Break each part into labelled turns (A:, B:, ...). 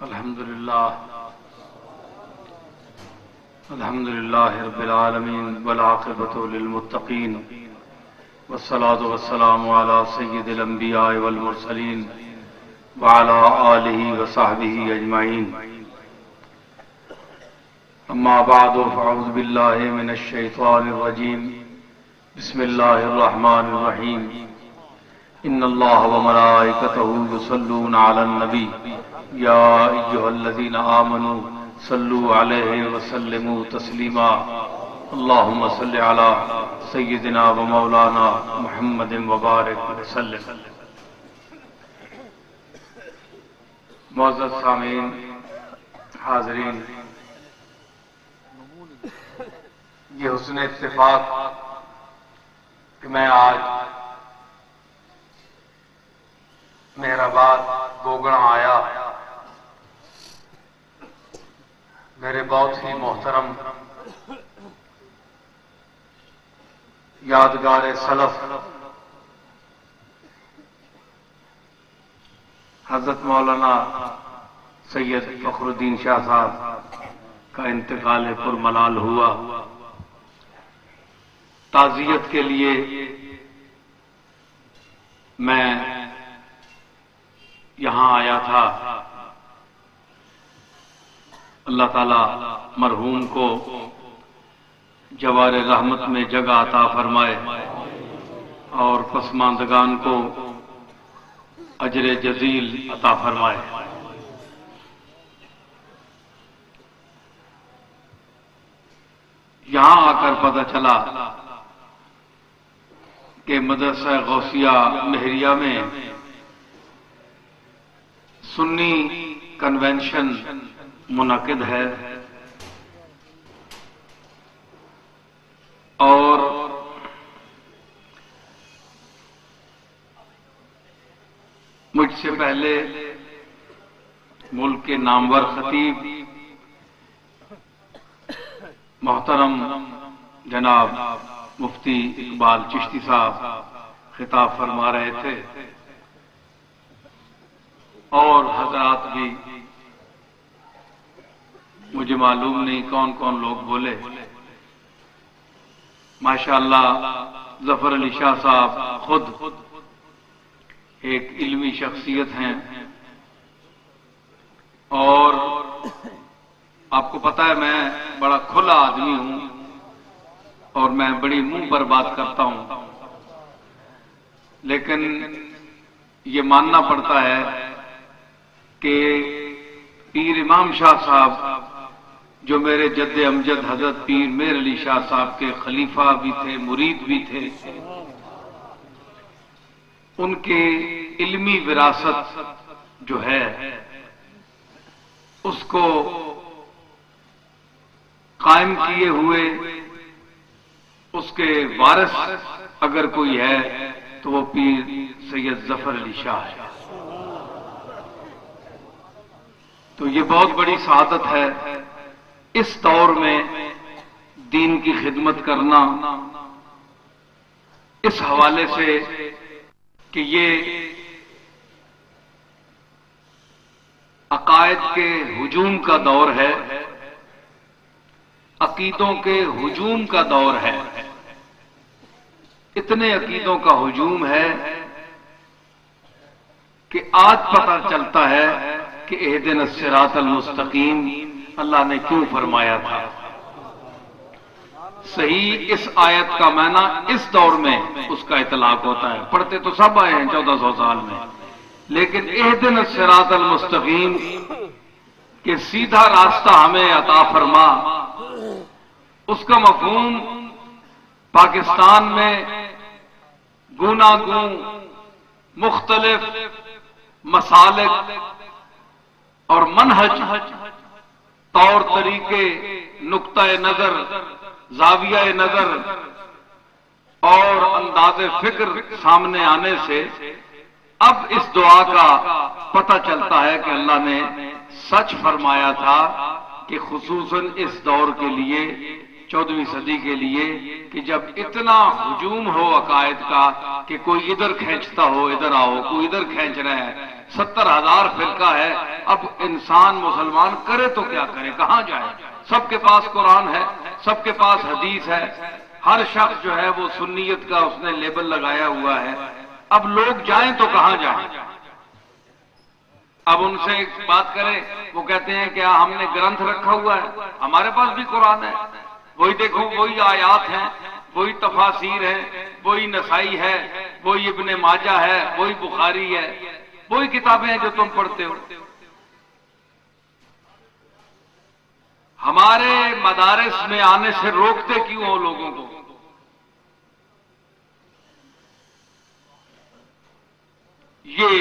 A: الحمد للہ رب العالمین والعاقبۃ للمتقین والصلاة والسلام علی سید الانبیاء والمرسلین وعلی آلہ وصحبہ اجمعین اما بعد فاعوذ باللہ من الشیطان الرجیم بسم اللہ الرحمن الرحیم ان اللہ وملائکتہ یصلون علی النبی یا ایھا الذین آمنوا صلوا علیہ وسلموا تسلیما اللہم صل علی سیدنا و مولانا محمد وبارک وسلم۔ معزز سامعین، حاضرین، یہ حسن اتفاق کہ میں آج مہرآباد گوگڑا آیا، میرے بہت ہی محترم یادگار سلف حضرت مولانا سید فخر الدین شاہ صاحب کا انتقال پرملال ہوا۔ تعزیت کے لیے میں یہاں آیا تھا۔ اللہ تعالی مرحوم کو جوار رحمت میں جگہ عطا فرمائے اور پسماندگان کو اجر جزیل عطا فرمائے۔ یہاں آ کر پتہ چلا کہ مدرسہ غوثیہ مہریہ میں سنی کنونشن منعقد ہے اور مجھ سے پہلے ملک کے نامور خطیب محترم جناب مفتی اقبال چشتی صاحب خطاب فرما رہے تھے اور حضرات بھی، مجھے معلوم نہیں کون کون لوگ بولے۔ ماشاءاللہ ظفر علی شاہ صاحب خود ایک علمی شخصیت ہیں اور آپ کو پتہ ہے میں بڑا کھلا آدمی ہوں اور میں بڑی منہ پر بات کرتا ہوں، لیکن یہ ماننا پڑتا ہے کہ پیر امام شاہ صاحب جو میرے جد امجد حضرت پیر میر علی شاہ صاحب کے خلیفہ بھی تھے، مرید بھی تھے، ان کے علمی وراثت جو ہے اس کو قائم کیے ہوئے اس کے وارث اگر کوئی ہے تو وہ پیر سید ظفر علی شاہ ہے۔ تو یہ بہت بڑی سعادت ہے اس دور میں دین کی خدمت کرنا، اس حوالے سے کہ یہ عقائد کے ہجوم کا دور ہے، عقیدوں کے ہجوم کا دور ہے۔ اتنے عقیدوں کا ہجوم ہے کہ آج پتہ چلتا ہے کہ اہدنا الصراط المستقیم اللہ نے کیوں فرمایا تھا۔ صحیح اس آیت کا معنی اس دور میں اس کا اطلاق ہوتا ہے، پڑھتے تو سب آئے ہیں 1400 سال میں، لیکن اہدنا الصراط المستقیم کہ سیدھا راستہ ہمیں عطا فرما، اس کا مفہوم پاکستان میں گوناگون مختلف مسالک اور منہج، طور طریقے، نقطہ نظر، زاویہ نظر اور انداز فکر سامنے آنے سے اب اس دعا کا پتہ چلتا ہے کہ اللہ نے سچ فرمایا تھا کہ خصوصاً اس دور کے لیے 14ویں صدی کے لیے کہ جب اتنا ہجوم ہو عقائد کا کہ کوئی ادھر کھینچتا ہو ادھر آؤ، کوئی ادھر کھینچ رہا ہے 70,000 فرقہ ہے. اب انسان مسلمان کرے تو کیا کرے, کہاں جائے؟ سب کے پاس قرآن ہے, سب کے پاس حدیث ہے, ہر شخص جو ہے وہ سنیت کا اس نے لیبل لگایا ہوا ہے. اب لوگ جائیں تو کہاں جائیں؟ اب ان سے ایک بات کریں, وہ کہتے ہیں کہ ہم نے گرنتھ رکھا ہوا ہے. ہمارے پاس بھی قرآن ہے, وہی دیکھو, وہی آیات ہیں, وہی تفاسیر ہے, وہی نسائی ہے, وہی ابن ماجہ ہے, وہی بخاری ہے, وہی کتابیں ہیں جو تم پڑھتے ہو. ہمارے مدارس میں آنے سے روکتے کیوں ہو لوگوں کو؟ یہ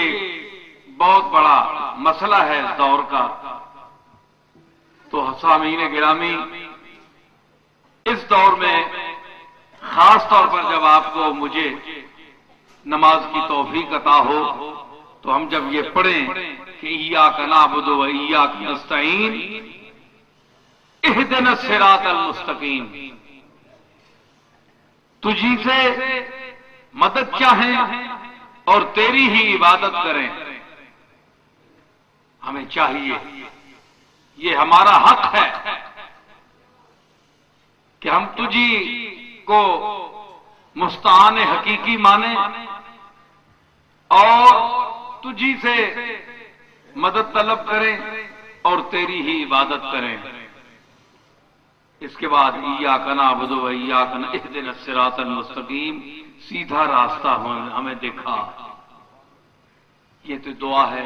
A: بہت بڑا مسئلہ ہے اس دور کا. تو سامعین گرامی, اس دور میں خاص طور پر جب آپ کو مجھے نماز کی توفیق عطا ہو تو ہم جب یہ پڑھیں کہ ایاک نعبد و ایاک نستعین اہدنا الصراط المستقیم, تجھی سے مدد چاہیں اور تیری ہی عبادت کریں, ہمیں چاہیے, یہ ہمارا حق ہے کہ ہم تجھی کو مستعان حقیقی مانیں اور تجھی سے مدد طلب کریں اور تیری ہی عبادت کریں. اس کے بعد ایاک نعبد و ایاک اہدنا الصراط المستقیم, سیدھا راستہ ہمیں دکھا. یہ تو دعا ہے,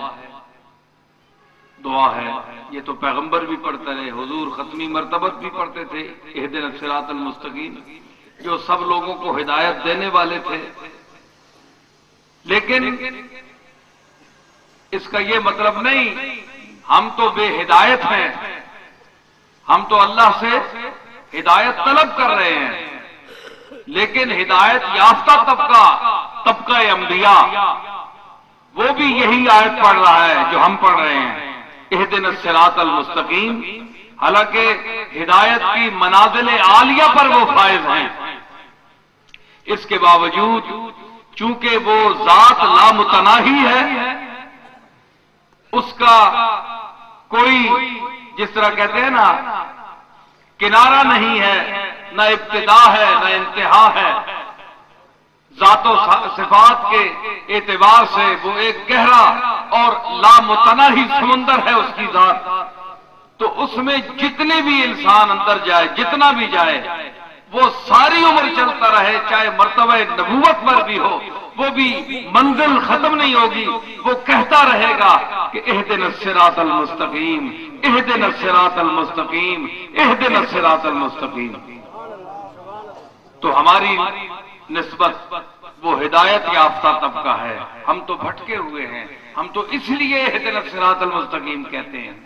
A: دعا ہے. یہ تو پیغمبر بھی پڑھتے رہے, حضور ختمی مرتبت بھی پڑھتے تھے اہدنا الصراط المستقیم, جو سب لوگوں کو ہدایت دینے والے تھے. لیکن اس کا یہ مطلب نہیں ہم تو بے ہدایت ہیں, ہم تو اللہ سے ہدایت طلب کر رہے ہیں. لیکن ہدایت یافتہ طبقہ انبیاء, وہ بھی یہی آیت پڑھ رہا ہے جو ہم پڑھ رہے ہیں, اہدنا الصراط المستقیم. حالانکہ ہدایت کی منازل عالیہ پر وہ فائز ہیں. اس کے باوجود چونکہ وہ ذات لامتناہی ہے, اس کا کوئی, جس طرح کہتے ہیں نا, کنارہ نہیں ہے, نہ ابتدا ہے نہ انتہا ہے. ذات و صفات کے اعتبار سے وہ ایک گہرا اور لامتناہی سمندر ہے اس کی ذات. تو اس میں جتنے بھی انسان اندر جائے, جتنا بھی جائے, وہ ساری عمر چلتا رہے, چاہے مرتبہ نبوت پر بھی ہو, وہ بھی منزل ختم نہیں ہوگی. وہ کہتا رہے گا کہ اہدنا الصراط المستقیم, اہدنا الصراط المستقیم, اہدنا الصراط المستقیم. تو ہماری نسبت وہ ہدایت یافتہ طبقہ ہے, ہم تو بھٹکے ہوئے ہیں, ہم تو اس لیے اہدنا الصراط المستقیم کہتے ہیں.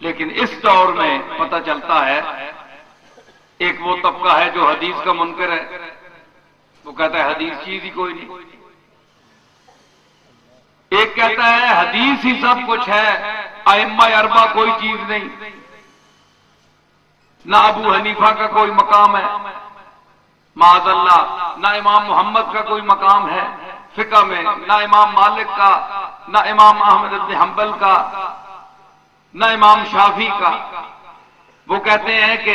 A: لیکن اس دور میں پتہ چلتا ہے ایک وہ طبقہ ہے جو حدیث کا منکر ہے, وہ کہتا ہے حدیث چیز ہی کوئی نہیں. ایک کہتا ہے حدیث ہی سب کچھ ہے, ائمہ اربعہ کوئی چیز نہیں, نہ ابو حنیفہ کا کوئی مقام ہے معاذ اللہ, نہ امام محمد کا کوئی مقام ہے فقہ میں, نہ امام مالک کا, نہ امام احمد بن حنبل کا, نہ امام شافعی کا. وہ کہتے ہیں کہ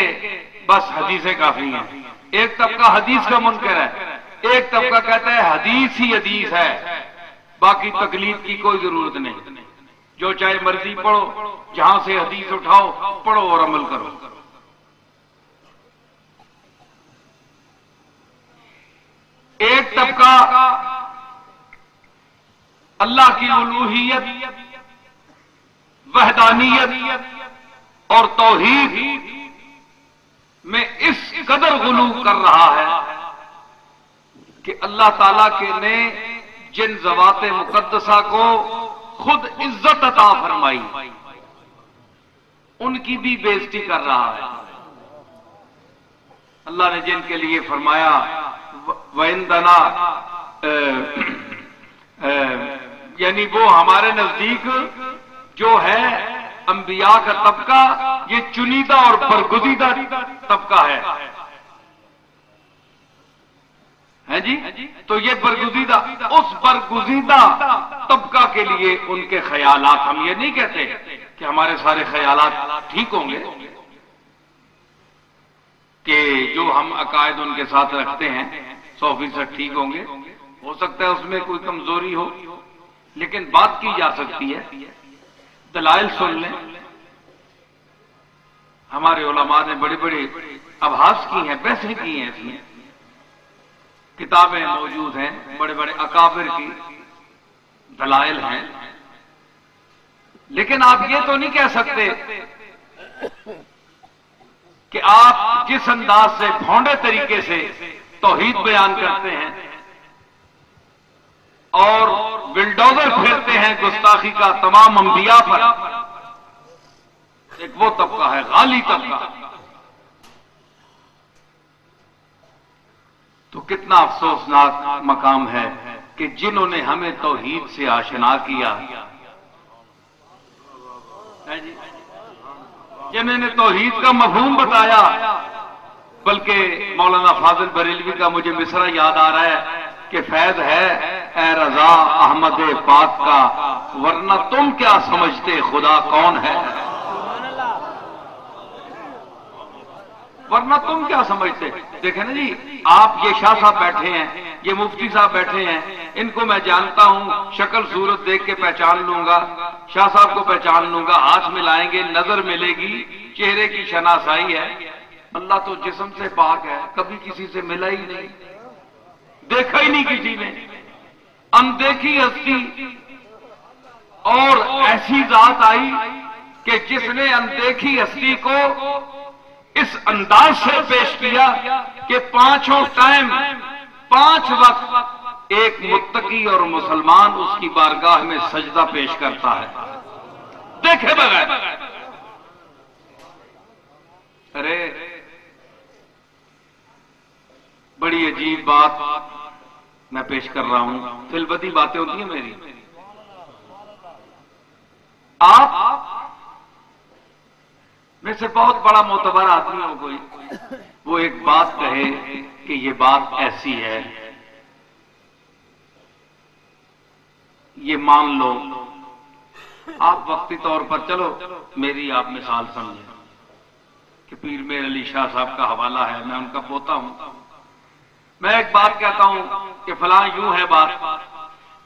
A: بس حدیثیں کافی ہیں. ایک طبقہ حدیث کا منکر ہے, ایک طبقہ کہتا ہے حدیث ہی حدیث ہے, باقی تقلید کی کوئی ضرورت نہیں, جو چاہے مرضی پڑھو, جہاں سے حدیث اٹھاؤ پڑھو اور عمل کرو. ایک طبقہ اللہ کی الوہیت, وحدانیت اور توحید میں اس قدر غلو کر رہا ہے کہ اللہ تعالیٰ کے نے جن ذوات مقدسہ کو خود عزت عطا فرمائی ان کی بھی بےزتی کر رہا ہے. اللہ نے جن کے لیے فرمایا وَإِنْدَنَا یعنی وہ ہمارے نزدیک جو ہے انبیاء کا طبقہ, یہ چنیدہ اور برگزیدہ طبقہ ہے جی. تو یہ برگزیدہ, اس برگزیدہ طبقہ کے لیے ان کے خیالات، ہم یہ نہیں کہتے کہ ہمارے سارے خیالات ٹھیک ہوں گے، کہ جو ہم عقائد ان کے ساتھ رکھتے ہیں 100% ٹھیک ہوں گے، ہو سکتا ہے اس میں کوئی کمزوری ہو، لیکن بات کی جا سکتی ہے، دلائل سن لیں۔ ہمارے علماء نے بڑے بڑے ابحاث کی ہیں، بحثیں کی ہیں، اس میں کتابیں موجود ہیں، بڑے بڑے اکابر کی دلائل ہیں، لیکن آپ یہ تو نہیں کہہ سکتے کہ آپ جس انداز سے بھونڈے طریقے سے توحید بیان کرتے ہیں اور بلڈوزر پھیرتے ہیں گستاخی کا تمام انبیاء پر، ایک وہ طبقہ ہے غالی طبقہ، تو کتنا افسوسناک مقام ہے کہ جنہوں نے ہمیں توحید سے آشنا کیا، جنہوں نے توحید کا مفہوم بتایا، بلکہ مولانا فاضل بریلوی کا مجھے مصرع یاد آ رہا ہے کہ فیض ہے اے رضا احمد پاک کا، ورنہ تم کیا سمجھتے خدا کون ہے، ورنہ تم کیا سمجھتے۔ دیکھیں نا جی، آپ یہ شاہ صاحب بیٹھے ہیں، یہ مفتی صاحب بیٹھے ہیں، ان کو میں جانتا ہوں، شکل صورت دیکھ کے پہچان لوں گا، شاہ صاحب کو پہچان لوں گا، ہاتھ ملائیں گے، نظر ملے گی، چہرے کی شناسائی ہے۔ اللہ تو جسم سے پاک ہے، کبھی کسی سے ملا ہی نہیں، دیکھا ہی نہیں کسی نے، اندیکھی ہستی، اور ایسی ذات آئی کہ جس نے اندیکھی ہستی کو اس انداز سے پیش کیا کہ پانچوں ٹائم، 5 وقت ایک متقی اور مسلمان اس کی بارگاہ میں سجدہ پیش کرتا ہے، دیکھے بغیر۔ ارے بڑی عجیب بات میں پیش کر رہا ہوں، فی البدی باتیں ہوتی ہیں میری۔ آپ میں سے بہت بڑا معتبر آدمی ہو کوئی، وہ ایک بات کہے کہ یہ بات ایسی ہے، یہ مان لو، آپ وقتی طور پر، چلو میری آپ مثال سمجھیں کہ پیر میر علی شاہ صاحب کا حوالہ ہے، میں ان کا پوتا ہوں، میں ایک بات کہتا ہوں کہ فلاں یوں ہے بات،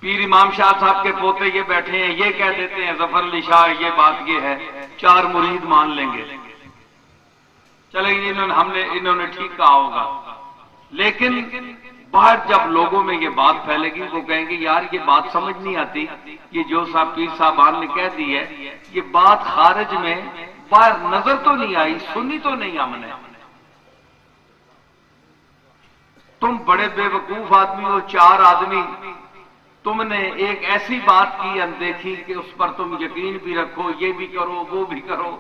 A: پیر امام شاہ صاحب کے پوتے یہ بیٹھے ہیں، یہ کہہ دیتے ہیں ظفر علی شاہ یہ بات یہ ہے، 4 مرید مان لیں گے، چلیں انہوں نے ٹھیک کہا ہوگا، لیکن باہر جب لوگوں میں یہ بات پھیلے گی، وہ کہیں گے یار یہ بات سمجھ نہیں آتی، یہ جو صاحب پیر صاحبان نے کہہ دی ہے، یہ بات خارج میں باہر نظر تو نہیں آئی، سنی تو نہیں ہم نے۔ تم بڑے بے وقوف آدمی ہو، 4 آدمی، تم نے ایک ایسی بات کی اندیکھی کہ اس پر تم یقین بھی رکھو، یہ بھی کرو وہ بھی کرو،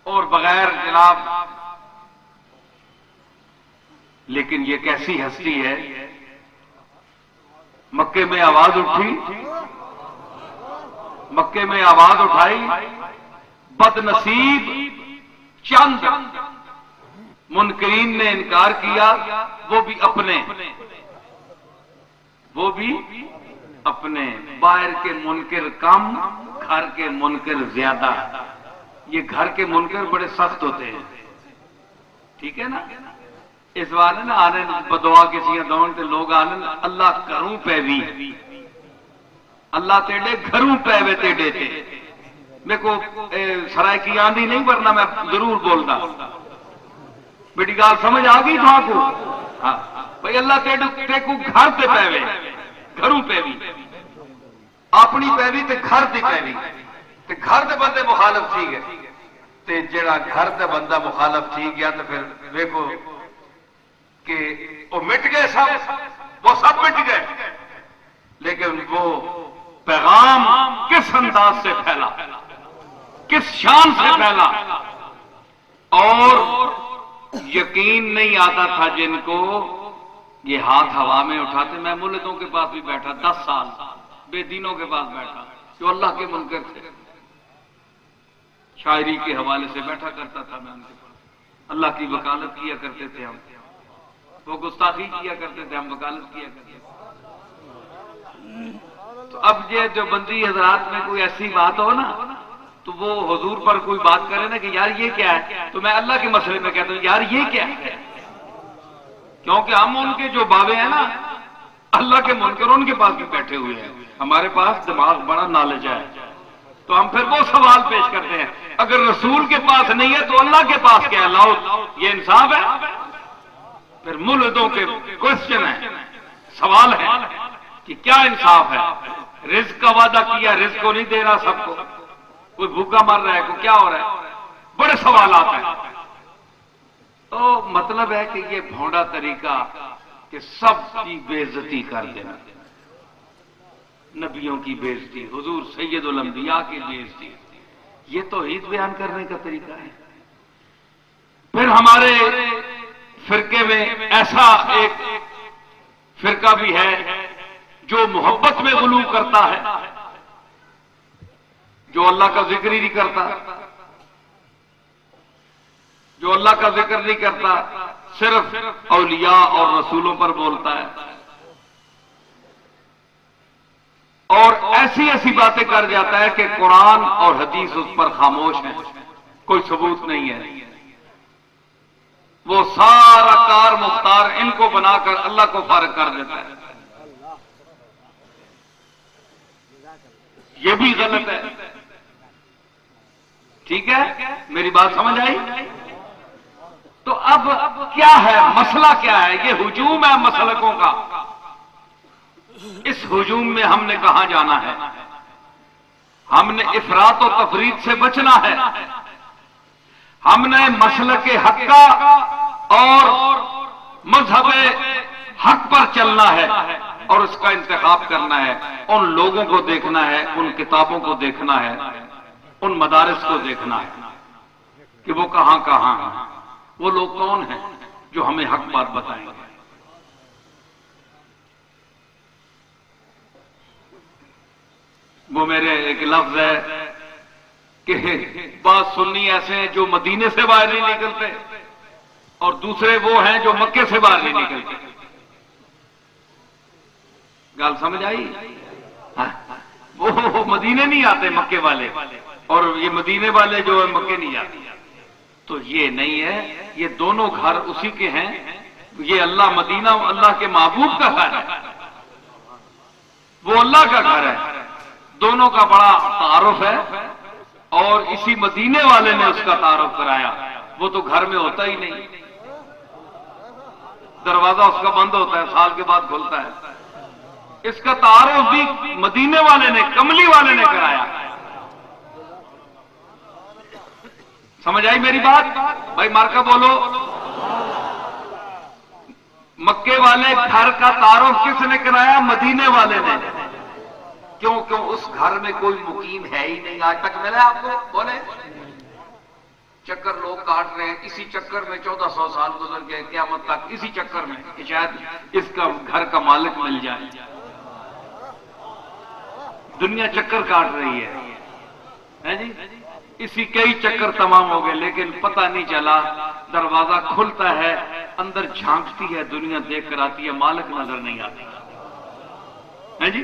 A: اور بغیر جناب، لیکن یہ کیسی ہستی ہے، مکے میں آواز اٹھی، مکے میں آواز اٹھائی، بد نصیب چند منکرین نے انکار کیا، وہ بھی اپنے، باہر کے منکر کم، گھر کے منکر زیادہ۔ یہ گھر کے منکر بڑے سخت ہوتے ہیں، ٹھیک ہے نا، اس بار نا آنے بدعا کسی دون تے لوگ آنے اللہ کروں پہ بھی، اللہ تیڑے گھروں پہ وے تیڑے تے، میرے کو سرائے کی آندھی نہیں، ورنہ میں ضرور بولتا، بیٹی گال سمجھ آ گئی تھا کو، ہاں بھائی اللہ تے کو گھر تے پہ وے، گھروں پہ بھی، اپنی پہ بھی تے گھر دی پہ بھی، تے گھر دے بندے مخالف تھی گئے، تے جڑا گھر دے بندہ مخالف تھی گیا تو پھر دیکھو کہ وہ مٹ گئے، وہ سب مٹ گئے، لیکن وہ پیغام کس انداز سے پھیلا، کس شان سے پھیلا، اور یقین نہیں آتا تھا جن کو، یہ ہاتھ ہوا میں اٹھاتے۔ میں ملتوں کے پاس بھی بیٹھا 10 سال، بے دینوں کے پاس بیٹھا جو اللہ کے منکر تھے، شاعری کے حوالے سے بیٹھا کرتا تھا میں ان کے پاس، اللہ کی وکالت کیا کرتے تھے ہم، وہ گستاخی کیا کرتے تھے، ہم وکالت کیا کرتے تھے۔ تو اب یہ جو بندی حضرات میں کوئی ایسی بات ہو نا تو وہ حضور پر کوئی بات کرے نا کہ یار یہ کیا ہے، تو میں اللہ کے مسئلے میں کہتا ہوں یار یہ کیا ہے، کیونکہ ہم ان کے جو بابے ہیں نا اللہ کے منکر ان کے پاس بھی بیٹھے ہوئے ہیں، ہمارے پاس دماغ بڑا نالج ہے، تو ہم پھر وہ سوال پیش کرتے ہیں اگر رسول کے پاس نہیں ہے تو اللہ کے پاس کیا ہے؟ لاؤ، یہ انصاف ہے؟ پھر ملحدوں کے کوشچن ہے، سوال ہے کہ کیا انصاف ہے؟ رزق کا وعدہ کیا، رزق کو نہیں دے رہا سب کو، کوئی بھوکا مر رہا ہے، کوئی کیا ہو رہا ہے، بڑے سوالات ہیں۔ تو مطلب ہے کہ یہ بھونڈا طریقہ کہ سب کی بے عزتی کر دینا، نبیوں کی بے عزتی، حضور سید الانبیاء کی بے عزتی، یہ توحید بیان کرنے کا طریقہ ہے۔ پھر ہمارے فرقے میں ایسا ایک فرقہ بھی ہے جو محبت میں غلو کرتا ہے، جو اللہ کا ذکر ہی نہیں کرتا، جو اللہ کا ذکر نہیں کرتا، صرف اولیاء اور رسولوں پر بولتا ہے، اور ایسی ایسی باتیں کر جاتا ہے کہ قرآن اور حدیث اس پر خاموش ہے، کوئی ثبوت نہیں ہے۔ وہ سارا کار مختار ان کو بنا کر اللہ کو فارغ کر دیتا ہے، یہ بھی غلط ہے۔ ٹھیک ہے، میری بات سمجھ آئی؟ تو اب کیا ہے مسئلہ، کیا ہے؟ یہ ہجوم ہے مسلکوں کا، اس ہجوم میں ہم نے کہاں جانا ہے؟ ہم نے افراط و تفریط سے بچنا ہے، ہم نے مسلک حق کا اور مذہب حق پر چلنا ہے اور اس کا انتخاب کرنا ہے، ان لوگوں کو دیکھنا ہے، ان کتابوں کو دیکھنا ہے، ان مدارس کو دیکھنا ہے کہ وہ کہاں کہاں ہیں، وہ لوگ کون ہیں جو ہمیں حق بات بتائیں گے۔ وہ میرے ایک لفظ ہے کہ بعض سنی ایسے ہیں جو مدینے سے باہر نہیں نکلتے اور دوسرے وہ ہیں جو مکے سے باہر نہیں نکلتے۔ گال سمجھ آئی؟ وہ مدینے نہیں آتے مکے والے، اور یہ مدینے والے جو ہے مکے نہیں آتے۔ تو یہ نہیں ہے، یہ دونوں گھر اسی کے ہیں، یہ اللہ مدینہ اللہ کے محبوب کا گھر ہے، وہ اللہ کا گھر ہے، دونوں کا بڑا تعارف ہے، اور اسی مدینے والے نے اس کا تعارف کرایا۔ وہ تو گھر میں ہوتا ہی نہیں، دروازہ اس کا بند ہوتا ہے، سال کے بعد کھلتا ہے۔ اس کا تعارف بھی مدینے والے نے، کملی والے نے کرایا۔ سمجھ آئی میری بات؟ بھائی مارکا بولو۔ مکے والے گھر کا تعارف کس نے کرایا؟ مدینے والے نے۔ کیوں اس گھر میں کوئی مقیم ہے ہی نہیں، آج تک ملا آپ کو؟ بولے چکر لوگ کاٹ رہے ہیں، اسی چکر میں 1400 سال گزر گئے، قیامت تک اسی چکر میں کہ شاید اس کا گھر کا مالک مل جائے۔ دنیا چکر کاٹ رہی ہے جی، اسی کئی چکر تمام ہو گئے، لیکن پتہ نہیں چلا، دروازہ کھلتا ہے، اندر جھانکتی ہے دنیا، دیکھ کر آتی ہے، مالک نظر نہیں آتا ہے جی۔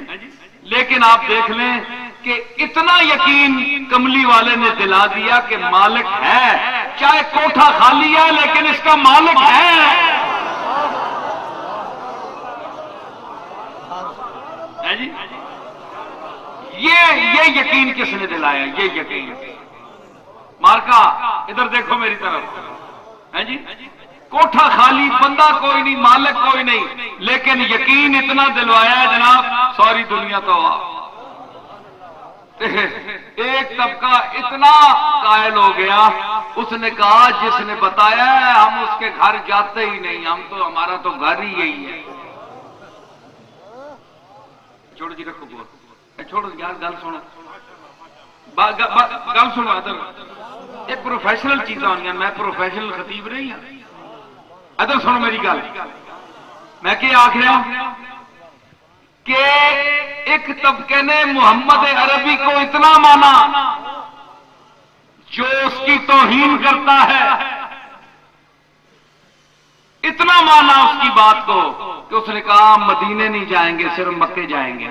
A: لیکن آپ دیکھ لیں کہ اتنا یقین کملی والے نے دلا دیا کہ مالک ہے، چاہے کوٹھا خالی ہے لیکن اس کا مالک ہے جی۔ یہ یقین کس نے دلایا؟ یہ یقین مارکا ادھر دیکھو میری طرف ہے جی، کوٹھا خالی، بندہ کوئی نہیں، مالک کوئی نہیں، لیکن یقین اتنا دلوایا ہے جناب، ساری دنیا تو ایک طبقہ اتنا قائل ہو گیا، اس نے کہا جس نے بتایا ہے ہم اس کے گھر جاتے ہی نہیں، ہم تو، ہمارا تو گھر ہی یہی ہے۔ چھوڑو جی، رکھو بول، چھوڑو یار، گل سنو، گل سنو ادھر، یہ پروفیشنل چیزاں ہونی ہیں، میں پروفیشنل خطیب نہیں ہوں۔ ادھر سنو میری گل، میں کیا آکھ رہا ہوں کہ ایک طبقے نے محمد عربی کو اتنا مانا جو اس کی توہین کرتا ہے، اتنا مانا اس کی بات کو کہ اس نے کہا مدینے نہیں جائیں گے، صرف مکے جائیں گے۔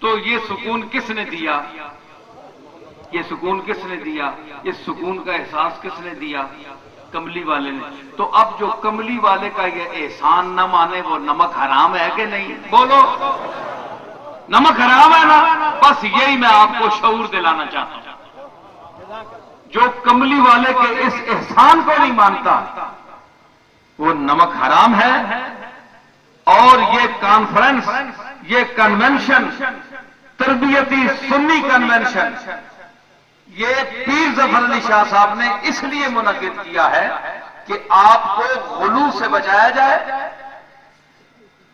A: تو یہ سکون کس نے دیا؟ یہ سکون کس نے دیا؟ یہ سکون کا احساس کس نے دیا؟ کملی والے نے۔ تو اب جو کملی والے کا یہ احسان نہ مانے وہ نمک حرام ہے کہ نہیں؟ بولو، نمک حرام ہے نا؟ بس یہی میں آپ کو شعور دلانا چاہتا ہوں۔ جو کملی والے کے اس احسان کو نہیں مانتا وہ نمک حرام ہے۔ اور یہ کانفرنس، یہ کنونشن، تربیتی سنی کنونشن، یہ پیر ظفر علی شاہ صاحب نے اس لیے منعقد کیا ہے کہ آپ کو غلو سے بچایا جائے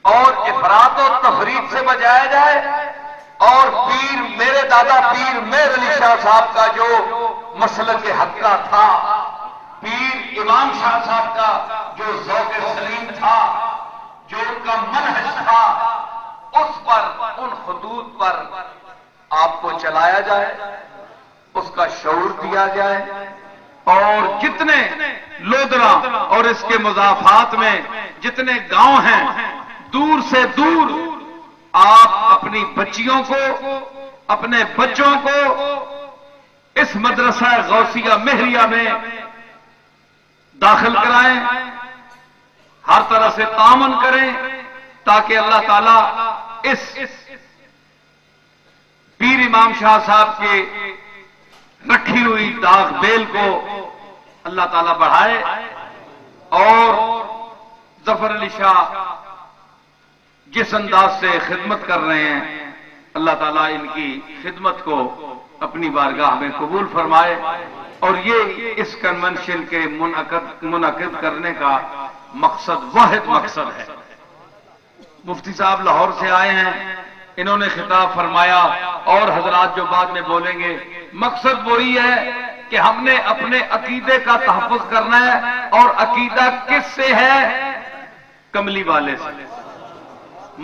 A: اور افراط و تفریط سے بچایا جائے، اور پیر میرے دادا پیر مہر علی شاہ صاحب کا جو مسلک حق کا تھا، پیر امام شاہ صاحب کا جو ذوق سلیم تھا، جو ان کا منہج تھا، اس پر، ان خطوط پر آپ کو چلایا جائے، اس کا شعور دیا جائے، اور جتنے لودرا اور اس کے مضافات میں جتنے گاؤں ہیں، دور سے دور آپ اپنی بچیوں کو، اپنے بچوں کو اس مدرسہ غوثیہ مہریہ میں داخل کرائیں، ہر طرح سے تعاون کریں تاکہ اللہ تعالیٰ اس پیر امام شاہ صاحب کے رکھی ہوئی داغ بیل کو اللہ تعالیٰ بڑھائے، اور ظفر علی شاہ جس انداز سے خدمت کر رہے ہیں، اللہ تعالیٰ ان کی خدمت کو اپنی بارگاہ میں قبول فرمائے۔ اور یہ اس کنونشن کے منعقد کرنے کا مقصد، واحد مقصد ہے۔ مفتی صاحب لاہور سے آئے ہیں، انہوں نے خطاب فرمایا، اور حضرات جو بعد میں بولیں گے، مقصد وہی ہے کہ ہم نے اپنے عقیدے کا تحفظ کرنا ہے، اور عقیدہ کس سے ہے؟ کملی والے سے۔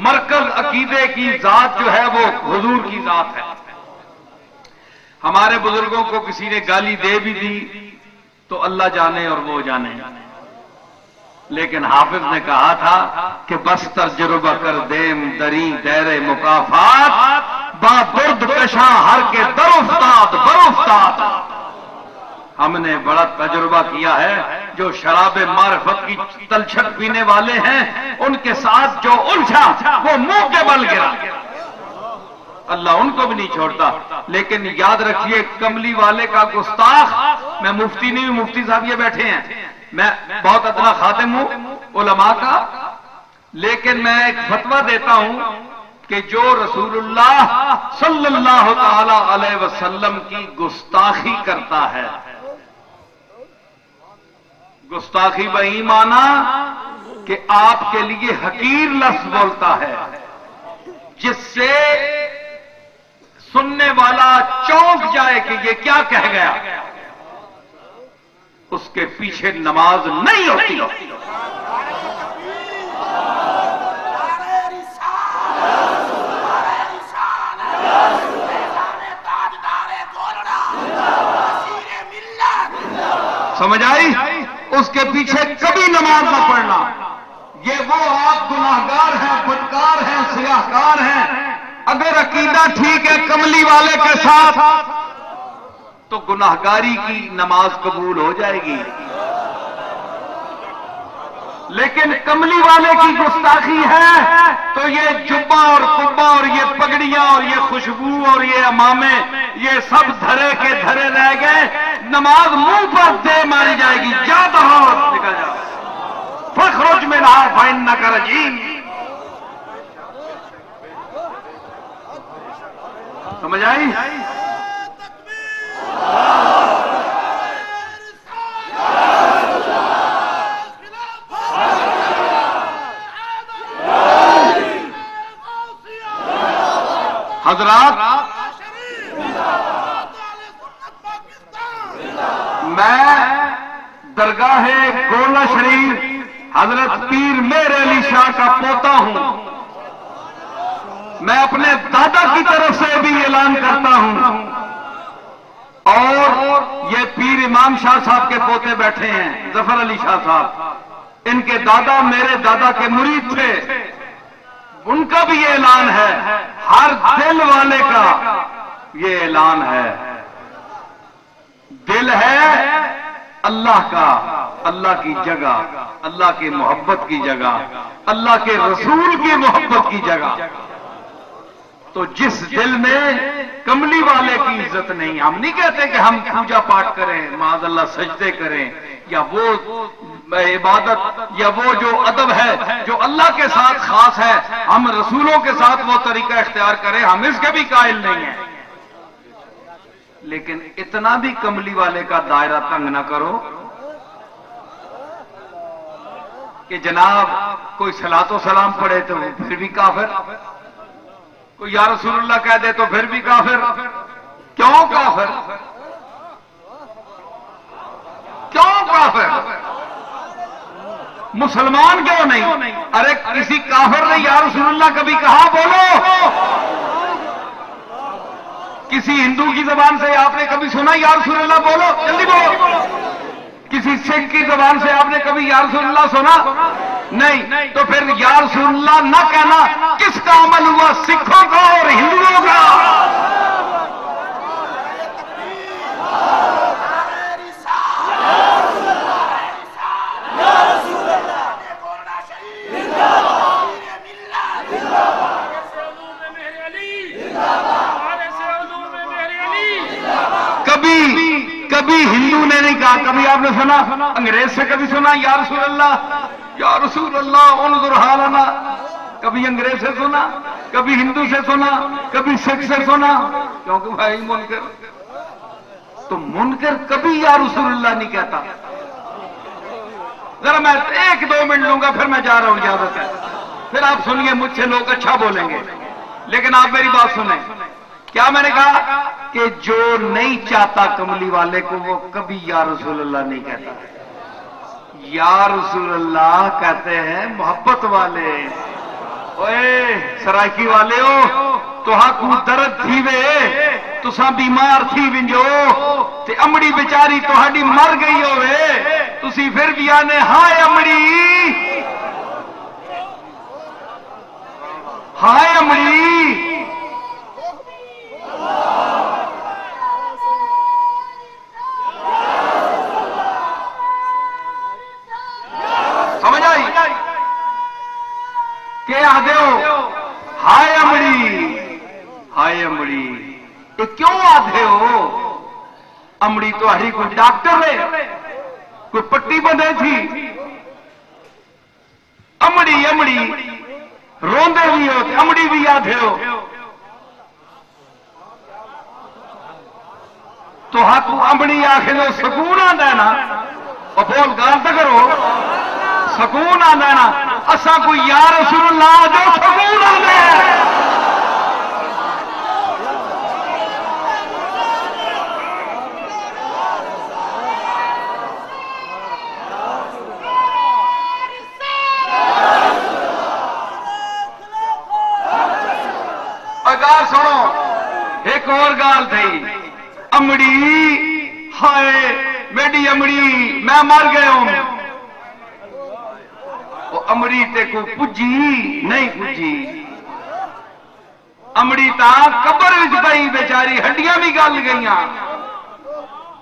A: مرکز عقیدے کی ذات جو ہے وہ حضور کی ذات ہے۔ ہمارے بزرگوں کو کسی نے گالی دے بھی دی تو اللہ جانے اور وہ جانے، لیکن حافظ نے کہا تھا کہ بس تجربہ کر دیم دری دیر مکافات، با درد کشاں ہر کے درافتاد برافتاد۔ ہم نے بڑا تجربہ کیا ہے، جو شراب معرفت کی تلچھٹ پینے والے ہیں ان کے ساتھ جو الجھا وہ منہ کے بل گرا، اللہ ان کو بھی نہیں چھوڑتا۔ لیکن یاد رکھیے، کملی والے کا گستاخ، میں مفتی نہیں ہوں، مفتی صاحب یہ بیٹھے ہیں، میں بہت ادنا خادم ہوں علماء کا، لیکن میں ایک فتویٰ دیتا ہوں کہ جو رسول اللہ صلی اللہ تعالی علیہ وسلم کی گستاخی کرتا ہے، گستاخی وہی مانا کہ آپ کے لیے حقیر لفظ بولتا ہے، جس سے سننے والا چونک جائے کہ یہ کیا کہہ گیا، اس کے پیچھے نماز نہیں ہوتی۔ سمجھ آئی؟ اس کے پیچھے کبھی نماز نہ پڑھنا۔ یہ وہ آپ گناہگار ہیں، بدکار ہیں، سیاہکار ہیں، اگر عقیدہ ٹھیک ہے کملی والے کے ساتھ تو گناہگاری کی نماز قبول ہو جائے گی، لیکن کملی والے کی گستاخی ہے تو یہ جبہ اور قبہ اور یہ پگڑیاں اور یہ خوشبو اور یہ امامے یہ سب دھرے کے دھرے رہ گئے، نماز منہ پر دے ماری جائے گی۔ جا دہو، نکل جا، فخرج منہا فإنک رجیم۔ سمجھ آئی؟ حضرات، میں درگاہ گولہ شریف حضرت پیر مہر علی شاہ کا پوتا ہوں۔ میں اپنے دادا کی طرف سے بھی اعلان کرتا ہوں، اور یہ پیر امام شاہ صاحب کے پوتے بیٹھے ہیں، ظفر علی شاہ صاحب، ان کے دادا میرے دادا کے مرید تھے، ان کا بھی یہ اعلان ہے، ہر دل والے کا یہ اعلان ہے. دل ہے اللہ کا، اللہ کی جگہ، اللہ کی محبت کی جگہ، اللہ کے رسول کی محبت کی جگہ. تو جس دل میں کملی والے کی عزت نہیں، ہم نہیں کہتے کہ ہم پوجا پاٹ کریں، معاذ اللہ سجدے کریں، یا وہ عبادت یا وہ جو ادب ہے جو اللہ کے ساتھ خاص ہے ہم رسولوں کے ساتھ وہ طریقہ اختیار کریں، ہم اس کے بھی قائل نہیں ہیں. لیکن اتنا بھی کملی والے کا دائرہ تنگ نہ کرو کہ جناب کوئی صلاۃ و سلام پڑھے تو پھر بھی کافر، کوئی یا رسول اللہ کہہ دے تو پھر بھی کافر. کیوں کافر؟ کیوں کافر؟ مسلمان کیوں نہیں؟ ارے کسی کافر نے یا رسول اللہ کبھی کہا؟ بولو. کسی ہندو کی زبان سے آپ نے کبھی سنا یا رسول اللہ؟ بولو جلدی بولو. کسی سکھ کی زبان سے آپ نے کبھی یا رسول اللہ سنا؟ نہیں. تو پھر یا رسول اللہ نہ کہنا کس کا عمل ہوا؟ سکھوں کا اور ہندوؤں کا. کبھی ہندو نے نہیں کہا. کبھی آپ نے سنا انگریز سے کبھی سنا یا رسول اللہ؟ یا رسول اللہ انظر حالنا. کبھی انگریز سے سنا، کبھی ہندو سے سنا، کبھی سکھ سے سنا. کیونکہ بھائی منکر تو منکر کبھی یا رسول اللہ نہیں کہتا. ذرا میں 1-2 منٹ لوں گا پھر میں جا رہا ہوں، اجازت ہے. پھر آپ سنیے مجھ سے لوگ اچھا بولیں گے، لیکن آپ میری بات سنیں. کیا میں نے کہا کہ جو نہیں چاہتا کملی والے کو وہ کبھی یا رسول اللہ نہیں کہتا. یا رسول اللہ کہتے ہیں محبت والے. اوے سرائکی والے ہو تو کو درد تھی وے، تساں بیمار تھی ونجو تے امڑی بیچاری تہاڈی مر گئی ہوئے، تسی پھر بھی آنے ہائے امڑی، ہائے امڑی. سمجھ آئی؟ کہ آدھے ہو ہائے امڑی، ہائے امڑی. یہ کیوں آدھے ہو؟ امڑی تو ہری کوئی ڈاکٹر ہے، کوئی پٹی بندے تھی. امڑی امڑی روندے بھی ہو، امڑی بھی آدھے ہو. تو ہاتھ امڑی آخر سکون آتا ہے نا، اور بول گال تو کرو، سکون آتا ہے نا. اسا کوئی یا رسول اللہ جو سکون آتا ہے. گال سنو، ایک اور گال تھی. امڑی ہائے میری امڑی میں مر گیا ہوں. وہ امڑی تے کو پجی نہیں پجی. امڑی تا قبر وچ پئی بیچاری، ہڈیاں بھی گل گئیاں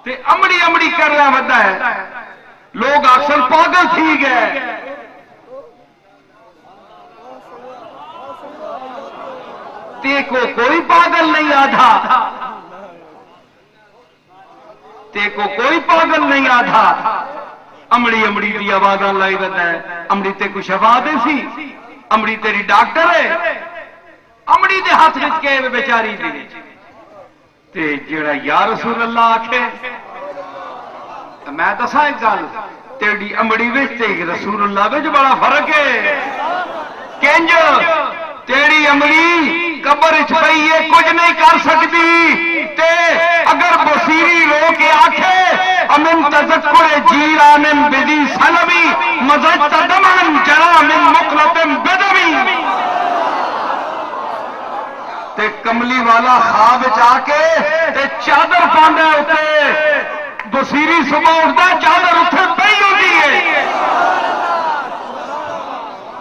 A: تے امڑی امڑی کر رہا ودا ہے. لوگ اکثر پاگل تھی گئے. تے کو کوئی پاگل نہیں آدھا، تے کو کوئی پاگل نہیں آدھا. امڑی امڑی دی آوازاں لائی ودا ہے. امڑی تے کو شفا دے سی، امڑی تیری ڈاکٹر ہے. امڑی دے ہاتھ وچ کے بیچاری دی تے جڑا یا رسول اللہ آکھے. میں دساں ایک گل، تیری امڑی وچ تے رسول اللہ وچ بڑا فرق ہے. کنج تیری امڑی قبر چ پئی ہے، کچھ نہیں کر سکتی. تے اگر بصیری رو کے آکھے امن تذکر جیران بدی سلمی مزجت دمن جرا من مقلت بدمی. تے کملی والا خواب چ کے تے چادر پاندا اوتے، بصیری صبح اٹھدا چادر اتنے پئی ہوندی ہے.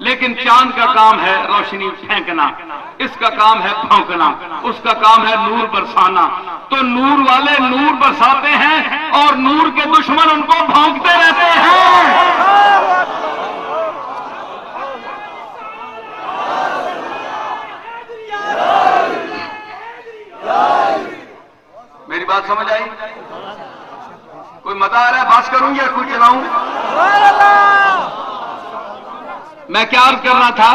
A: لیکن چاند کا کام ہے روشنی پھینکنا، اس کا کام ہے بھونکنا، اس کا کام ہے نور برسانا۔ تو نور والے نور برساتے ہیں اور نور کے دشمن ان کو بھونکتے رہتے ہیں۔ میری بات سمجھ آئی؟ کوئی مزہ آ رہا ہے؟ بات کروں یا کوئی چلاؤں؟ میں کیا عرض کرنا تھا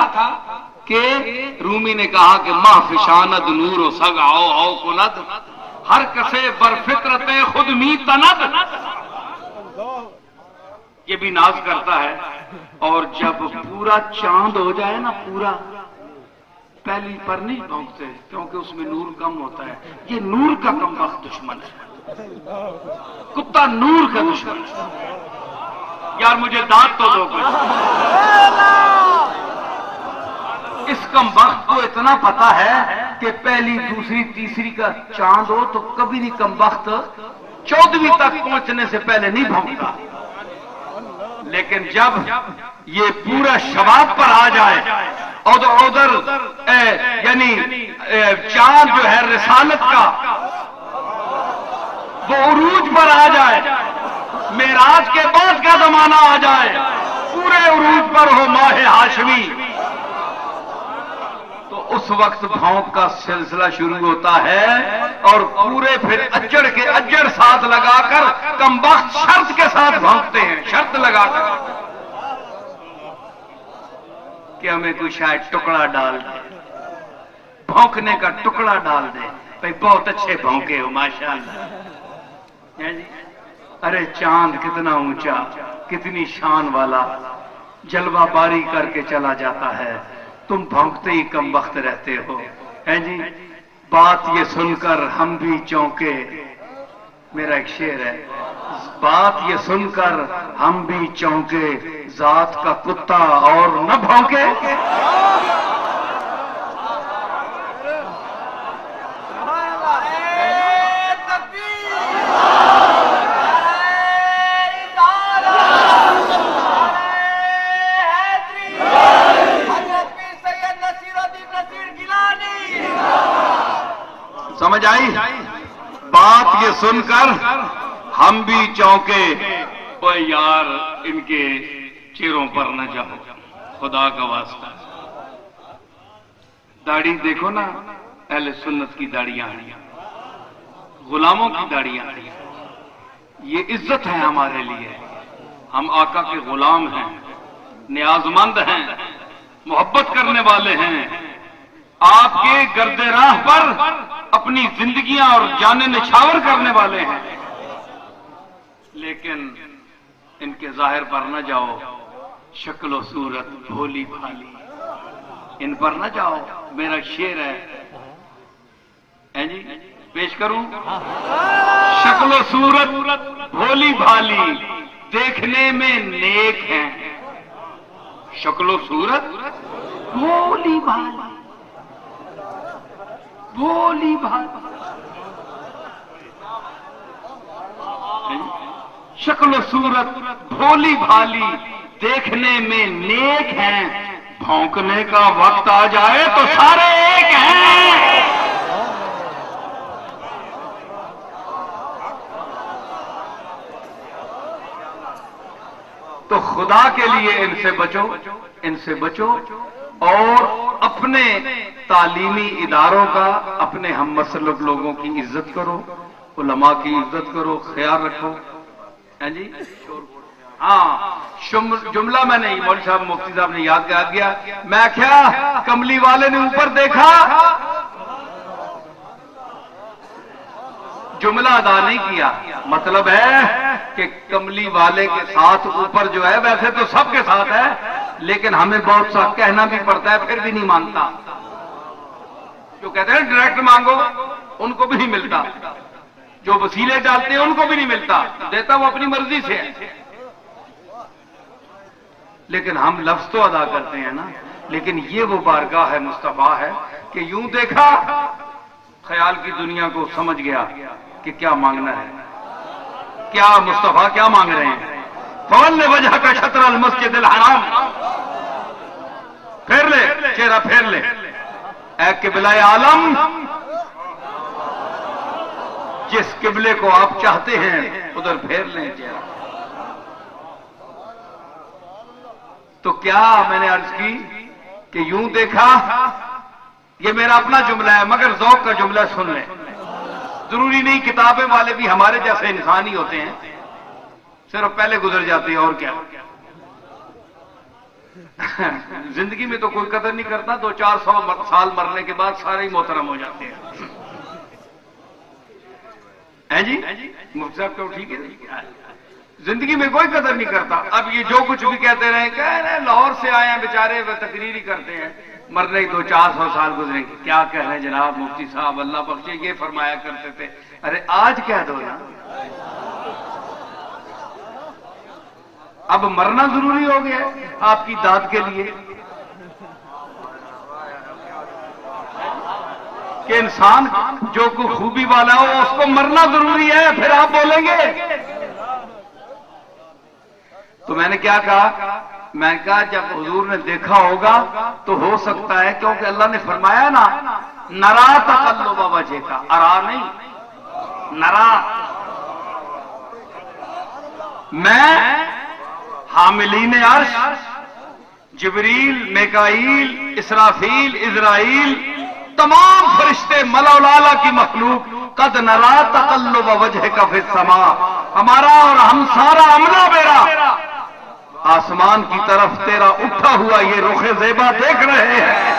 A: کہ رومی نے کہا کہ ماہ فشاند نور و سگ آؤ آؤ کند ہر کسے بر فطرت خود می تند۔ یہ بھی ناز کرتا ہے، اور جب پورا چاند ہو جائے نا، پورا، پہلی پر نہیں بھونکتے کیونکہ اس میں نور کم ہوتا ہے۔ یہ نور کا کم وقت دشمن ہے، کتا نور کا دشمن ہے۔ یار مجھے دانت تو دو کچھ۔ اس کم وقت کو اتنا پتا ہے کہ پہلی دوسری تیسری کا چاند ہو تو کبھی نہیں کم وقت 14ویں تک پہنچنے سے پہلے نہیں بھونکتا، لیکن جب یہ پورا شباب پر آ جائے اور ادھر یعنی چاند جو ہے رسالت کا وہ عروج پر آ جائے، معراج کے بعد کا زمانہ آ جائے، پورے عروج پر ہو ماہ ہاشمی، تو اس وقت بھونک کا سلسلہ شروع ہوتا ہے، اور پورے پھر اجڑ کے اجڑ ساتھ لگا کر کم وقت شرط کے ساتھ بھونکتے ہیں، شرط لگا کر کہ ہمیں کوئی شاید ٹکڑا ڈال دے، بھونکنے کا ٹکڑا ڈال دے۔ بھائی بہت اچھے بھونکے ہو ماشاءاللہ۔ ارے چاند کتنا اونچا، کتنی شان والا، جلوہ باری کر کے چلا جاتا ہے، تم بھونکتے ہی کم وقت رہتے ہو، ہیں جی۔ بات یہ سن کر ہم بھی چونکے، میرا ایک شعر ہے، بات یہ سن کر ہم بھی چونکے، ذات کا کتا اور نہ بھونکے۔ سمجھ آئی؟ بات یہ سن کر ہم بھی چونکے، اوے یار ان کے چہروں پر نہ جاؤ، خدا کا واسطہ۔ داڑھی دیکھو نا، اہل سنت کی داڑیاں ہیں، غلاموں کی داڑیاں ہیں، یہ عزت ہے ہمارے لیے۔ ہم آقا کے غلام ہیں، نیاز مند ہیں، محبت کرنے والے ہیں، آپ کے گرد راہ پر اپنی زندگیاں اور جانیں نچھاور کرنے والے ہیں، لیکن ان کے ظاہر پر نہ جاؤ، شکل و صورت بھولی بھالی، ان پر نہ جاؤ۔ میرا شعر ہے جی، پیش کروں؟ شکل و صورت بھولی بھالی دیکھنے میں نیک ہیں، شکل و صورت بھولی بھالی، بھولی بھالی، شکل و صورت بھولی بھالی دیکھنے میں نیک ہیں، بھونکنے کا وقت آ جائے تو سارے ایک ہیں۔ تو خدا کے لیے ان سے بچو، ان سے بچو، اور اپنے تعلیمی اداروں کا، اپنے ہم مسلک لوگوں کی عزت کرو، علماء کی عزت کرو، خیال رکھو، ہیں جی۔ ہاں جملہ میں نہیں، مولوی صاحب مفتی صاحب نے یاد کر دیا، میں کیا کملی والے نے اوپر دیکھا، جملہ ادا نہیں کیا، مطلب ہے کہ کملی والے کے ساتھ اوپر جو ہے، ویسے تو سب کے ساتھ ہے، لیکن ہمیں بہت سا کہنا بھی پڑتا ہے، پھر بھی نہیں مانتا۔ جو کہتے ہیں ڈائریکٹ مانگو، ان کو بھی نہیں ملتا، جو وسیلے ڈالتے ہیں ان کو بھی نہیں ملتا، دیتا وہ اپنی مرضی سے ہے، لیکن ہم لفظ تو ادا کرتے ہیں نا۔ لیکن یہ وہ بارگاہ ہے مصطفیٰ ہے کہ یوں دیکھا، خیال کی دنیا کو سمجھ گیا کہ کیا مانگنا ہے، کیا مصطفیٰ کیا مانگ رہے ہیں۔ فول وجہ کا شطر المسجد الحرام، پھیر لے چہرہ، پھیر لے، اے قبلہ عالم، جس قبلے کو آپ چاہتے ہیں ادھر پھیر لیں چہرہ۔ تو کیا میں نے عرض کی کہ یوں دیکھا، یہ میرا اپنا جملہ ہے مگر ذوق کا جملہ سن لیں، ضروری نہیں کتابیں والے بھی ہمارے جیسے انسان ہی ہوتے ہیں، صرف پہلے گزر جاتے ہیں اور کیا۔ زندگی میں تو کوئی قدر نہیں کرتا، 200-400 سال مرنے کے بعد سارے ہی محترم ہو جاتے ہیں جی مفتی صاحب تو ٹھیک ہے، زندگی میں کوئی قدر نہیں کرتا۔ اب یہ جو کچھ بھی کہتے رہے، کہہ رہے لاہور سے آئے ہیں بیچارے، وہ تقریر ہی کرتے ہیں، مرنے 200-400 سال گزریں گے، کیا کہہ رہے ہیں جناب مفتی صاحب اللہ بخشے، یہ فرمایا کرتے تھے۔ ارے آج کہہ دو نا، اب مرنا ضروری ہو گیا ہے آپ کی داد کے لیے کہ انسان جو کوئی خوبی والا ہو اس کو مرنا ضروری ہے، پھر آپ بولیں گے۔ تو میں نے کیا کہا، میں نے کہا جب حضور نے دیکھا ہوگا تو ہو سکتا ہے، کیونکہ اللہ نے فرمایا نا نرا تقلب وجہ کا، ارا نہیں نرا، میں حاملین عرش جبریل، میکائیل، اسرافیل، عزرائیل، تمام فرشتے ملأ اعلیٰ کی مخلوق قد نرا تقلب وجہک فی السماء، ہمارا اور ہم سارا عملہ بیرا آسمان کی طرف تیرا اٹھا ہوا یہ رخ زیبا دیکھ رہے ہیں۔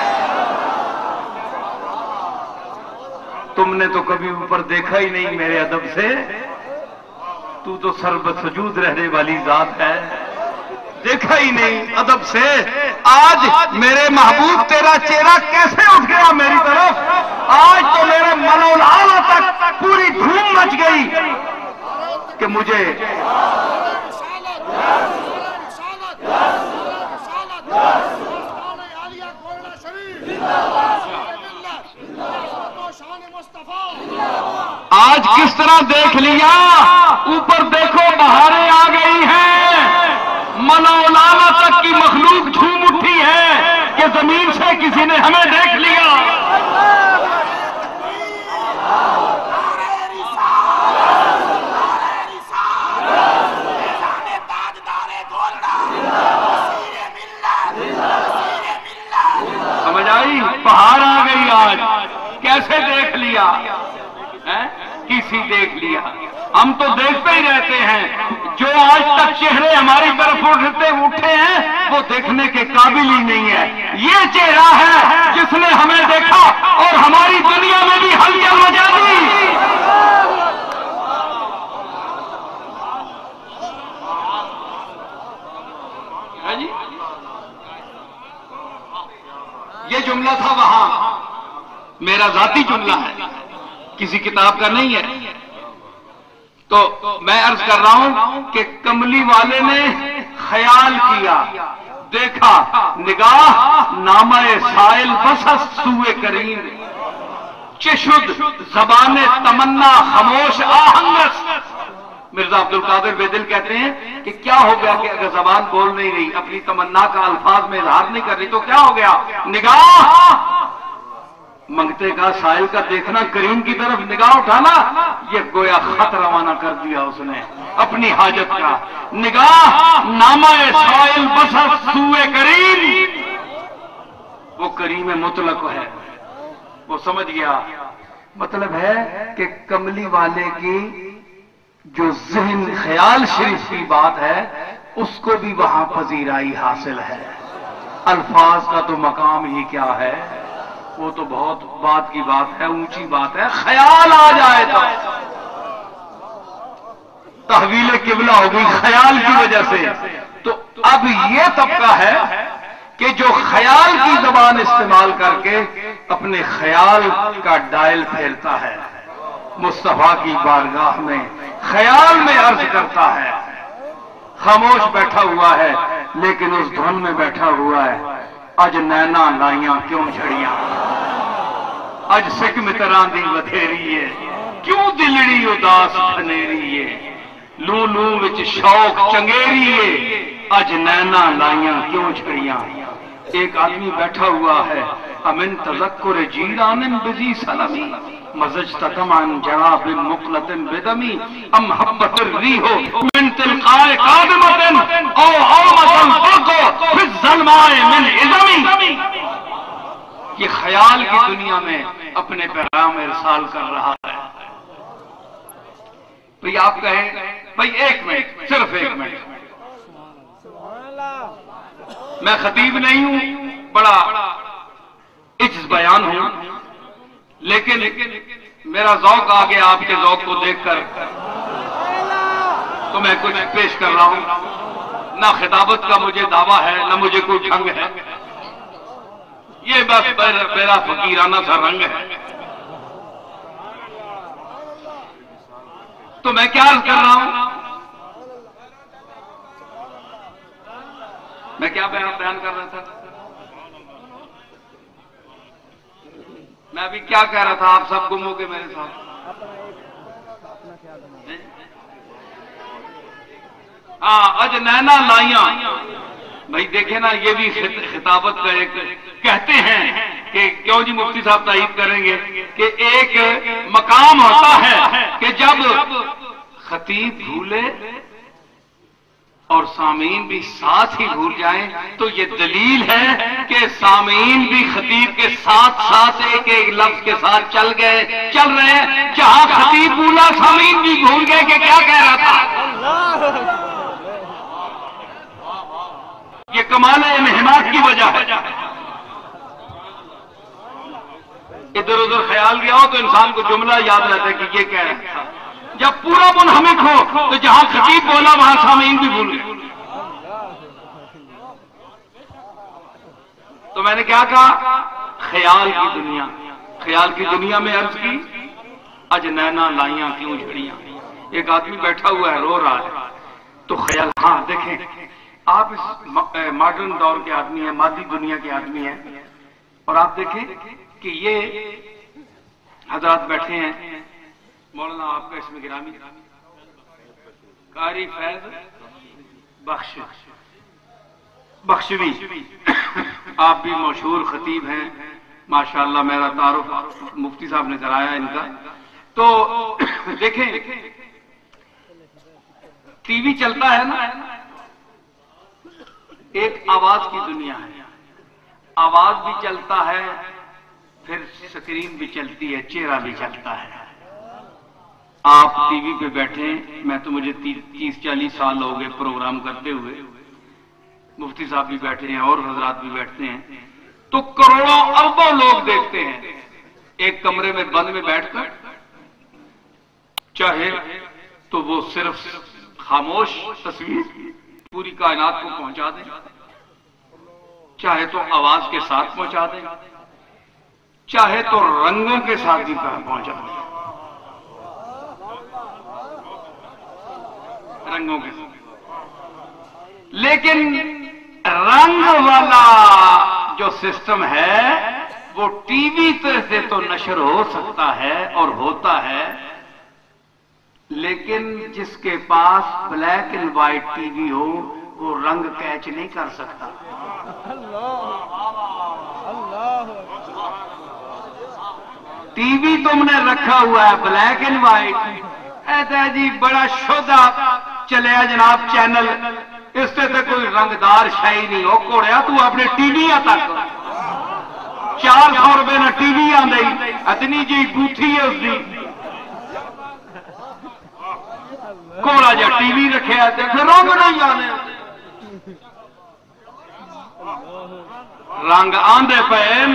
A: تم نے تو کبھی اوپر دیکھا ہی نہیں میرے ادب سے، تو تو سرب سجود رہنے والی ذات ہے، دیکھا ہی نہیں ادب سے۔ آج میرے محبوب تیرا چہرہ کیسے اٹھ گیا میری طرف، آج تو میرے ملأ اعلیٰ تک پوری دھوم مچ گئی کہ مجھے آج کس طرح دیکھ لیا، اوپر دیکھو بہاریں آ گئی ہیں، ملأ اعلیٰ تک کی مخلوق جھوم اٹھی ہے کہ زمین سے کسی نے ہمیں دیکھ لیا۔ سمجھ آئی، بہار آ گئی آج، کیسے دیکھ لیا، کسی دیکھ لیا۔ ہم تو دیکھتے ہی رہتے ہیں، جو آج تک چہرے ہماری طرف اٹھے ہیں وہ دیکھنے کے قابل ہی نہیں ہے۔ یہ چہرہ ہے جس نے ہمیں دیکھا اور ہماری دنیا میں بھی ہلچل مچا دی۔ یہ جملہ تھا وہاں، میرا ذاتی جملہ ہے، کسی کتاب کا نہیں ہے۔ تو میں عرض کر رہا ہوں کہ کملی والے نے خیال کیا، دیکھا، نگاہ نامہ سائل بسس سوئے کریم، چشد زبان تمنا خاموش آہنگس۔ مرزا عبد القادر بیدل کہتے ہیں کہ کیا ہو گیا کہ اگر زبان بول نہیں رہی، اپنی تمنا کا الفاظ میں اظہار نہیں کر رہی تو کیا ہو گیا؟ نگاہ منگتے کا سائل کا دیکھنا، کریم کی طرف نگاہ اٹھانا، یہ گویا خط روانہ کر دیا اس نے اپنی حاجت کا۔ نگاہ نامہ سائل بسس سوئے کریم، وہ کریم مطلق ہے، وہ سمجھ گیا۔ مطلب ہے کہ کملی والے کی جو ذہن خیال شریف کی بات ہے اس کو بھی وہاں پذیرائی حاصل ہے۔ الفاظ کا تو مقام ہی کیا ہے، وہ تو بہت بات کی بات ہے، اونچی بات ہے، خیال آ جائے تو تحویل قبلہ ہو گئی خیال کی وجہ سے۔ تو اب یہ طبقہ ہے کہ جو خیال کی زبان استعمال کر کے اپنے خیال کا ڈائل پھیرتا ہے، مصطفیٰ کی بارگاہ میں خیال میں عرض کرتا ہے، خاموش بیٹھا ہوا ہے لیکن اس دھن میں بیٹھا ہوا ہے۔ اج نینا لائیاں کیوں جھڑیاں، اج سکھ متراں دی وتھیری ہے، کیوں دلڑی اداس پھنیری ہے، لو لو وچ شوق چنگیری ہے، اج نینا لائیاں کیوں جھڑیاں۔ ایک آدمی بیٹھا ہوا ہے امن تذکر جیران بذی سلمی مزجتکم عن جراب مقلت بدمی ام حبت الریح من تلقاء قادمت او عومت الفرق فی الظلماء من عظمی. یہ خیال کی دنیا میں اپنے پیغام ارسال کر رہا ہے. بھئی آپ کہیں بھئی ایک منٹ، صرف ایک منٹ، میں خطیب نہیں ہوں، بڑا عجز بیان ہوں، لیکن میرا ذوق آ گیا آپ کے ذوق کو دیکھ کر تو میں کچھ پیش کر رہا ہوں. نہ خطابت کا مجھے دعویٰ ہے، نہ مجھے کوئی ڈھنگ ہے، یہ بس میرا فقیرانہ سا رنگ ہے. تو میں کیا عرض کر رہا ہوں، میں کیا بیان کر رہا تھا، میں ابھی کیا کہہ رہا تھا، آپ سب گم ہو گئے میرے ساتھ. ہاں اجنینا لائیاں. بھائی دیکھیں نا، یہ بھی خطابت کا ایک کہتے ہیں کہ کیوں جی مفتی صاحب تائید کریں گے کہ ایک مقام ہوتا ہے کہ جب خطیب بھولے اور سامعین بھی ساتھ ہی بھول جائیں تو یہ دلیل ہے کہ سامعین بھی خطیب کے ساتھ ساتھ ایک ایک لفظ کے ساتھ چل رہے ہیں. جہاں خطیب بھولا سامعین بھی بھول گئے کہ کیا کہہ رہا تھا. یہ کمال انہماک کی وجہ ہے. ادھر ادھر خیال گیا ہو تو انسان کو جملہ یاد رہتا ہے کہ یہ کہہ رہا تھا. جب پورا منہمک ہو تو جہاں خطیب بولا وہاں سامعین بھی بھول گئے. تو میں نے کیا کہا، خیال کی دنیا. خیال کی دنیا میں عرض کی اجنینا لائیاں کیوں جھڑیاں. ایک آدمی بیٹھا ہوا ہے، رو رہا ہے. تو خیال، ہاں دیکھیں آپ اس ماڈرن دور کے آدمی ہیں، مادی دنیا کے آدمی ہیں، اور آپ دیکھیں کہ یہ حضرات بیٹھے ہیں. مولانا آپ کا اسم گرامی قاری فیض بخشوی، آپ بھی مشہور خطیب ہیں ماشاءاللہ. میرا تعارف مفتی صاحب نے کرایا ان کا. تو دیکھیں ٹی وی چلتا ہے نا، ایک آواز کی دنیا ہے. آواز بھی چلتا ہے، پھر سکرین بھی چلتی ہے، چہرہ بھی چلتا ہے. آپ ٹی وی پہ بیٹھے، میں تو مجھے 30-40 سال ہو گئے پروگرام کرتے ہوئے، مفتی صاحب بھی بیٹھے ہیں اور حضرات بھی بیٹھتے ہیں، تو کروڑوں اربوں لوگ دیکھتے ہیں ایک کمرے میں بند میں بیٹھ کر. چاہے تو وہ صرف خاموش تصویر پوری کائنات کو پہنچا دیں، چاہے تو آواز کے ساتھ پہنچا دیں، چاہے تو رنگوں کے ساتھ بھی پہنچا دیں. رنگوں کے ساتھ، لیکن رنگ والا جو سسٹم ہے وہ ٹی وی سے تو نشر ہو سکتا ہے اور ہوتا ہے، لیکن جس کے پاس black and white TV ہو وہ رنگ کیچ نہیں کر سکتا. ٹی وی تم نے رکھا ہوا ہے بلیک اینڈ وائٹ، ایسا جی بڑا شدہ چلے جناب چینل، اس سے تو کوئی رنگدار شاہی نہیں ہو. کوڑیا تو اپنے ٹی وی تک 400 روپے نہ ٹی وی آئی اتنی جی بوتھی ہے اس کی، کوڑا جا ٹی وی رکھے پھر رنگ نہیں آنے. رنگ آندے پین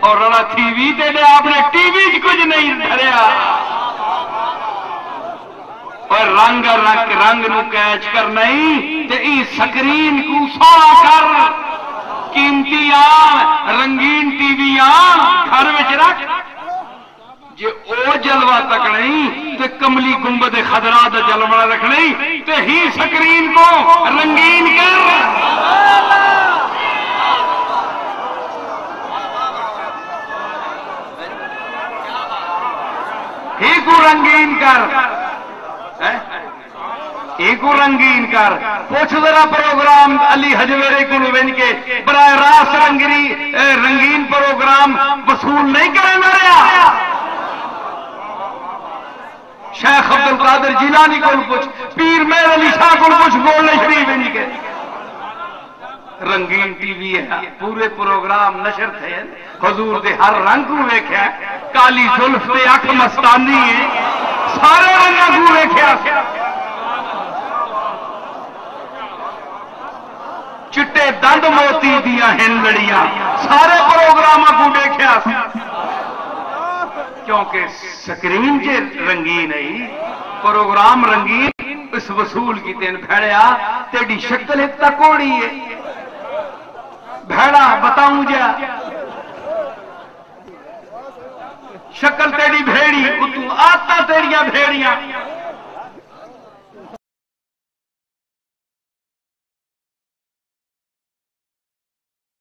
A: اور رڑا ٹی وی دے دے، آپ نے ٹی وی کچھ نہیں دھریا. اور رنگ نو کیچ کر نہیں تے ای سکرین کو سوڑا کر قیمتی آن رنگین ٹی وی آن گھر وچ رکھ. جے او جلوہ تک نہیں تے کملی گنبد خضرا دا جلوہ رکھ نہیں تے ہی سکرین کو رنگین کر. ہی کو رنگین کر. ایک رنگین کر پوچھ ذرا پروگرام علی حجویرے کو ون کے براہ راست رنگین پروگرام وصول نہیں کرنا رہا شیخ عبد القادر جیلانی کو پوچھ پیر مہر علی شاہ کو پوچھ گول شریف ون کے رنگین ٹی وی ہے پورے پروگرام نشر تھے حضور دے ہر رنگ کو ویکھیا کالی زلف تے اکھ مستانی ہے سارے رنگاں کو ویکھیا چٹے دند موتی دیاں ہن لڑیاں سارے پروگراماں کو دیکھیا کیونکہ سکرین جے رنگین ہے پروگرام رنگین اس وصول کی تین بھیڑیا تیری شکل ایک تکوڑی ہے بھیڑا بتاؤں جا شکل تیری بھیڑی تو آتا تیریاں بھیڑیاں